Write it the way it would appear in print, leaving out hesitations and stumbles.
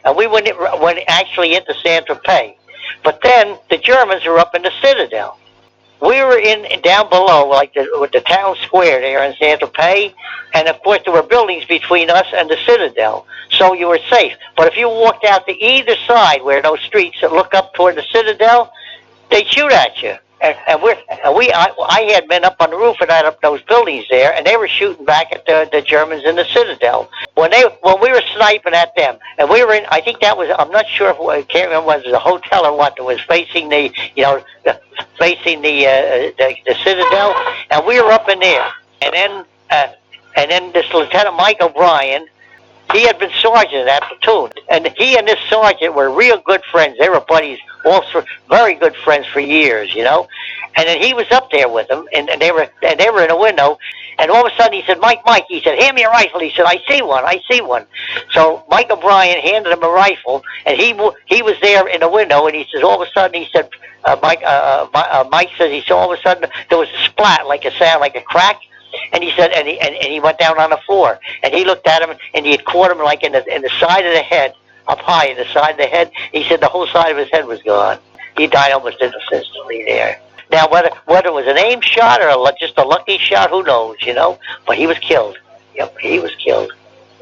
and we went actually into St Tropez. But then the Germans were up in the citadel. We were down below, like the town square there in St Tropez, and of course there were buildings between us and the citadel, so you were safe. But if you walked out to either side, where those streets that look up toward the citadel, they'd shoot at you. I had men up on the roof of those buildings there, and they were shooting back at the Germans in the citadel. When we were sniping at them, and we were in, I think that was, I'm not sure if I can't remember, was it a hotel or what that was facing the citadel, and we were up in there, and then this Lieutenant Mike O'Brien, he had been sergeant in that platoon, and he and this sergeant were real good friends. They were buddies, also very good friends for years, you know. And then he was up there with them, and they were in a window, and all of a sudden he said, Mike, he said, hand me a rifle. He said, I see one. So Mike O'Brien handed him a rifle, and he was there in the window, and he says, all of a sudden, he said, Mike says, he saw all of a sudden there was a splat, like a sound, like a crack. And he said, and he went down on the floor, and he looked at him, and he had caught him like in the side of the head, up high in the side of the head. He said the whole side of his head was gone. He died almost instantly there. Now, whether it was an aim shot or just a lucky shot, who knows, you know? But he was killed. Yep, he was killed.